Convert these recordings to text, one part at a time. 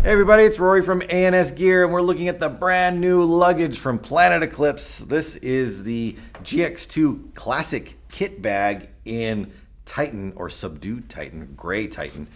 Hey everybody, it's Rory from A&S Gear, and we're looking at the brand new luggage from Planet Eclipse. This is the GX2 Classic Kit Bag in Titan, or Subdued Titan, Gray Titan.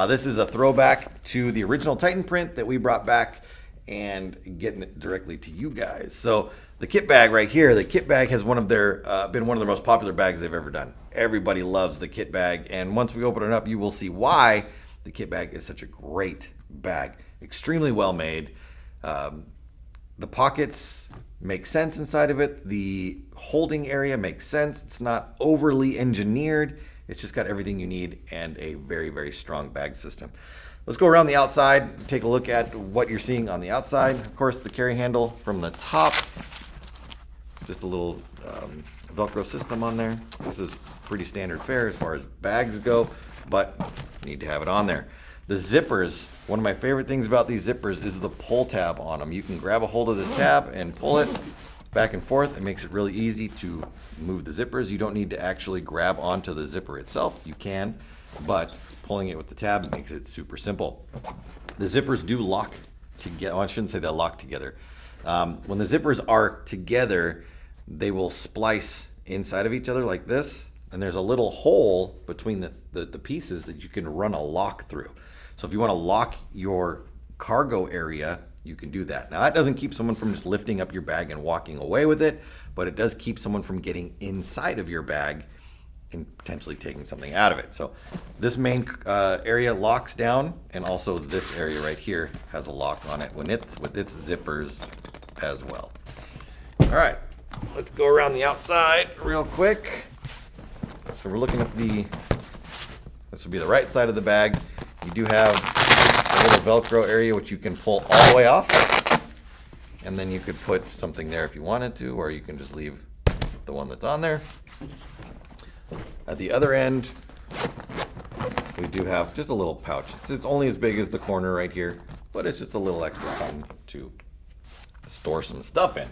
This is a throwback to the original Titan print that we brought back and getting it directly to you guys. So the kit bag right here, the kit bag has been one of their most popular bags they've ever done. Everybody loves the kit bag, and once we open it up, you will see why the kit bag is such a great bag. Extremely well made. The pockets make sense inside of it. The holding area makes sense. It's not overly engineered. It's just got everything you need and a very, very strong bag system. Let's go around the outside, take a look at what you're seeing on the outside. Of course, the carry handle from the top, just a little Velcro system on there. This is pretty standard fare as far as bags go, but you need to have it on there. The zippers, one of my favorite things about these zippers is the pull tab on them. You can grab a hold of this tab and pull it back and forth. It makes it really easy to move the zippers. You don't need to actually grab onto the zipper itself. You can, but pulling it with the tab makes it super simple. The zippers do lock together. Well, I shouldn't say they lock together. When the zippers are together, they will splice inside of each other like this, and there's a little hole between the pieces that you can run a lock through. So if you want to lock your cargo area, you can do that. Now that doesn't keep someone from just lifting up your bag and walking away with it, but it does keep someone from getting inside of your bag and potentially taking something out of it. So this main area locks down, and also this area right here has a lock on it with its zippers as well. All right, let's go around the outside real quick. So we're looking at this would be the right side of the bag. You do have a little Velcro area which you can pull all the way off, and then you could put something there if you wanted to, or you can just leave the one that's on there. At the other end, we do have just a little pouch. It's only as big as the corner right here, but it's just a little extra something to store some stuff in.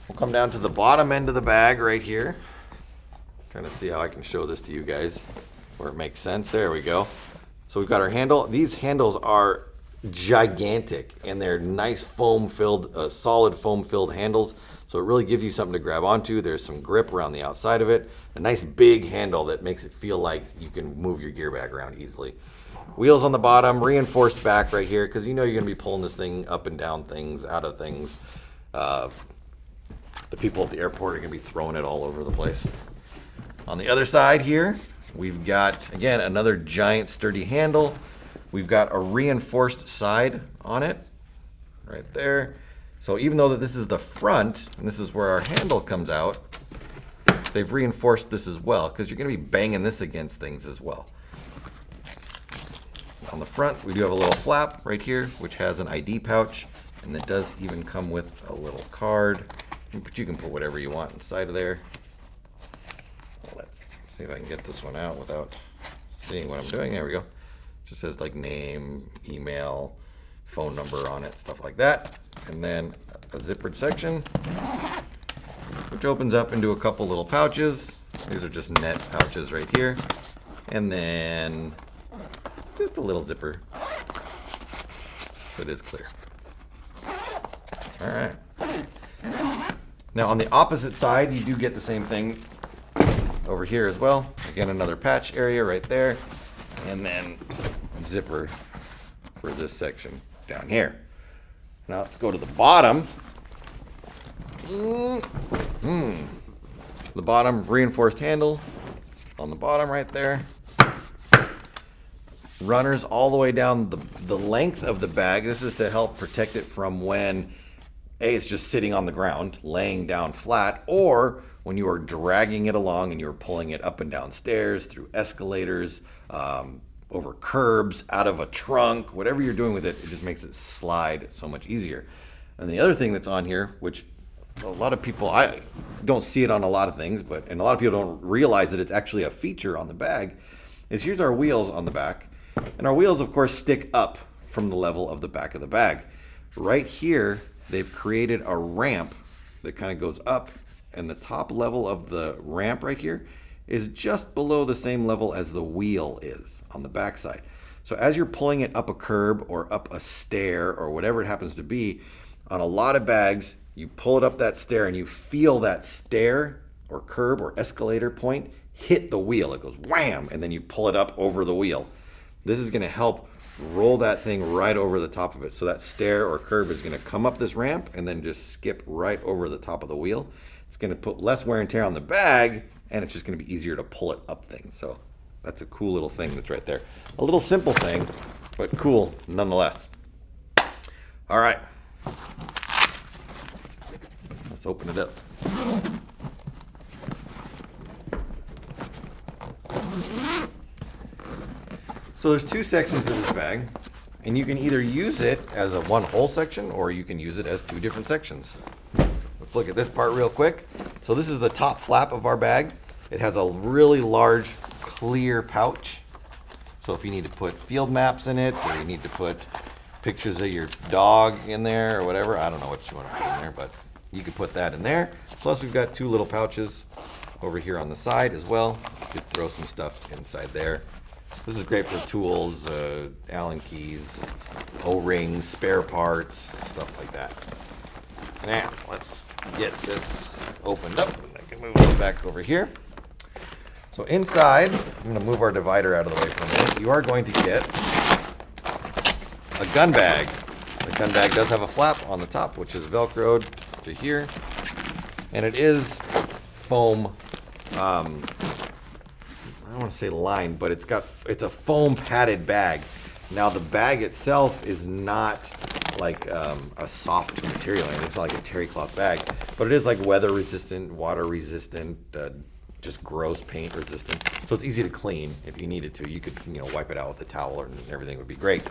We'll come down to the bottom end of the bag right here. Trying to see how I can show this to you guys where it makes sense. There we go. So we've got our handle. These handles are gigantic, and they're nice foam-filled, solid foam-filled handles. So it really gives you something to grab onto. There's some grip around the outside of it. A nice big handle that makes it feel like you can move your gear bag around easily. Wheels on the bottom, reinforced back right here, because you know you're going to be pulling this thing up and down things, out of things. The people at the airport are going to be throwing it all over the place. On the other side here, we've got, again, another giant sturdy handle. We've got a reinforced side on it right there. So even though that this is the front, and this is where our handle comes out, they've reinforced this as well, because you're going to be banging this against things as well. On the front, we do have a little flap right here, which has an ID pouch, and it does even come with a little card. But you can put whatever you want inside of there. Let's see if I can get this one out without seeing what I'm doing. There we go. It just says like name, email, phone number on it, stuff like that. And then a zippered section, which opens up into a couple little pouches. These are just net pouches right here. And then just a little zipper that is clear. All right. Now on the opposite side, you do get the same thing over here as well. Again, another patch area right there, and then zipper for this section down here. Now let's go to the bottom. The bottom, reinforced handle on the bottom right there. Runners all the way down the length of the bag. This is to help protect it from when it's just sitting on the ground, laying down flat, or when you are dragging it along and you're pulling it up and down stairs, through escalators, over curbs, out of a trunk, whatever you're doing with it, it just makes it slide so much easier. And the other thing that's on here, which a lot of people, I don't see it on a lot of things, and a lot of people don't realize that it's actually a feature on the bag, is here's our wheels on the back. And our wheels, of course, stick up from the level of the back of the bag. Right here, they've created a ramp that kind of goes up, and the top level of the ramp right here is just below the same level as the wheel is on the back side. So as you're pulling it up a curb or up a stair or whatever it happens to be, on a lot of bags, you pull it up that stair and you feel that stair or curb or escalator point hit the wheel. It goes wham, and then you pull it up over the wheel. This is going to help roll that thing right over the top of it. So that stair or curb is going to come up this ramp and then just skip right over the top of the wheel. It's going to put less wear and tear on the bag, and it's just going to be easier to pull it up things. So that's a cool little thing that's right there. A little simple thing, but cool nonetheless. All right. Let's open it up. So there's two sections of this bag, and you can either use it as a one whole section or you can use it as two different sections. Let's look at this part real quick. So this is the top flap of our bag. It has a really large clear pouch. So if you need to put field maps in it, or you need to put pictures of your dog in there or whatever, I don't know what you want to put in there, but you could put that in there. Plus we've got two little pouches over here on the side as well. You could throw some stuff inside there. This is great for tools, Allen keys, O-rings, spare parts, stuff like that. Now, let's get this opened up. I can move it back over here. So inside, I'm going to move our divider out of the way for a minute. You are going to get a gun bag. The gun bag does have a flap on the top, which is Velcroed to here. And it is foam, I don't want to say lined, but it's a foam padded bag. Now the bag itself is not like a soft material, and it's not like a terry cloth bag, but it is like weather resistant, water resistant, just gross paint resistant. So it's easy to clean if you needed to. You could, wipe it out with a towel and everything would be great.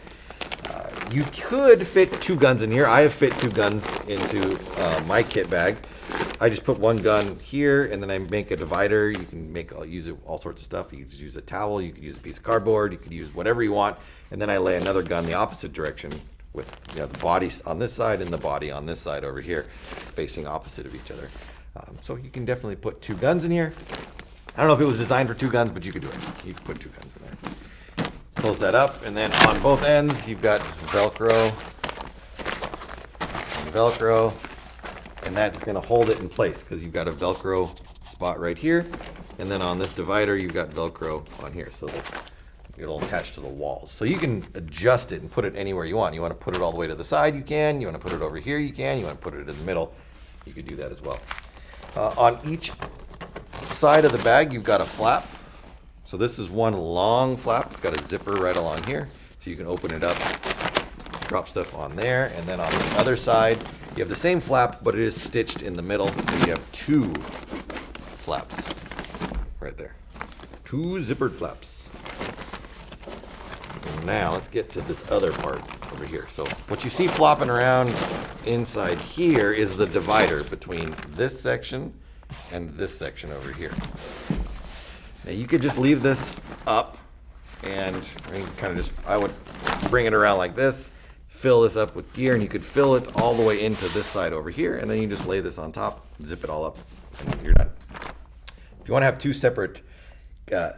You could fit two guns in here. I have fit two guns into my kit bag. I just put one gun here, and then I make a divider. You can use it all sorts of stuff. You can just use a towel. You could use a piece of cardboard. You could use whatever you want. And then I lay another gun the opposite direction with the body on this side and the body on this side over here, facing opposite of each other. So you can definitely put two guns in here. I don't know if it was designed for two guns, but you could do it. You could put two guns in there. Close that up, and then on both ends, you've got Velcro and Velcro, and that's going to hold it in place because you've got a Velcro spot right here, and then on this divider, you've got Velcro on here, so it'll attach to the walls. So you can adjust it and put it anywhere you want. You want to put it all the way to the side, you can. You want to put it over here, you can. You want to put it in the middle, you could do that as well. On each side of the bag, you've got a flap. So this is one long flap. It's got a zipper right along here. So you can open it up, drop stuff on there. And then on the other side, you have the same flap, but it is stitched in the middle. So you have two flaps right there. Two zippered flaps. And now let's get to this other part over here. So what you see flopping around inside here is the divider between this section and this section over here. Now you could just leave this up and I would bring it around like this, fill this up with gear, and you could fill it all the way into this side over here, and then you just lay this on top, zip it all up, and you're done. If you want to have two separate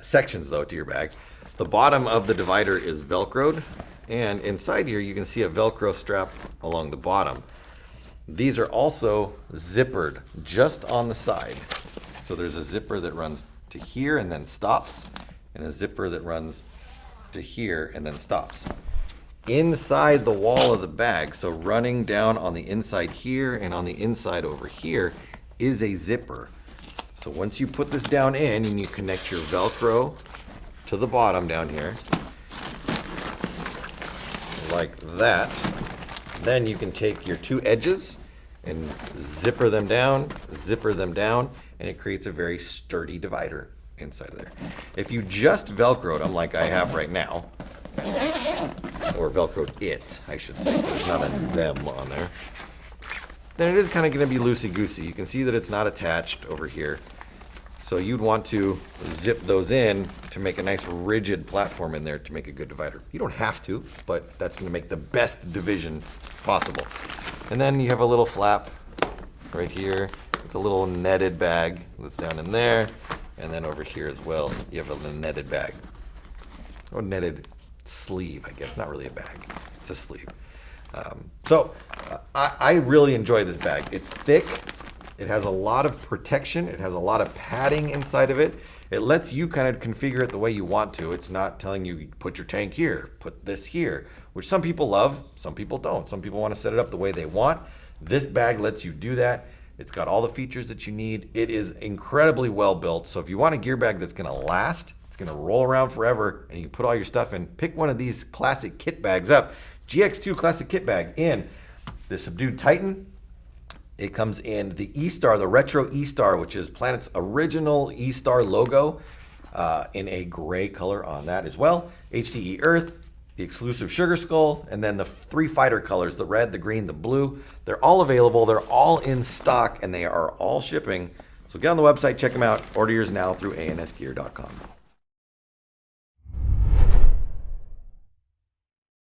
sections though to your bag, the bottom of the divider is Velcroed, and inside here you can see a Velcro strap along the bottom. These are also zippered just on the side. So there's a zipper that runs to here and then stops, and a zipper that runs to here and then stops. Inside the wall of the bag, so running down on the inside here and on the inside over here, is a zipper. So once you put this down in and you connect your Velcro to the bottom down here, like that, then you can take your two edges and zipper them down, and it creates a very sturdy divider inside of there. If you just Velcroed them like I have right now, or Velcroed it, I should say, there's not a them on there, then it is kind of going to be loosey-goosey. You can see that it's not attached over here. So you'd want to zip those in to make a nice rigid platform in there to make a good divider. You don't have to, but that's going to make the best division possible. And then you have a little flap right here. It's a little netted bag that's down in there. And then over here as well, you have a netted bag. Or netted sleeve, I guess. Not really a bag. It's a sleeve. I really enjoy this bag. It's thick. It has a lot of protection. It has a lot of padding inside of it. It lets you kind of configure it the way you want to. It's not telling you put your tank here, put this here, which some people love, some people don't. Some people want to set it up the way they want. This bag lets you do that. It's got all the features that you need. It is incredibly well built. So if you want a gear bag that's going to last, it's going to roll around forever, and you can put all your stuff in, pick one of these classic kit bags up. GX2 classic kit bag in the Subdued Titan. It comes in the E-Star, the retro E-Star, which is Planet's original E-Star logo, in a gray color on that as well. HDE Earth, the exclusive Sugar Skull, and then the 3 fighter colors, the red, the green, the blue. They're all available. They're all in stock, and they are all shipping. So get on the website, check them out. Order yours now through ansgear.com.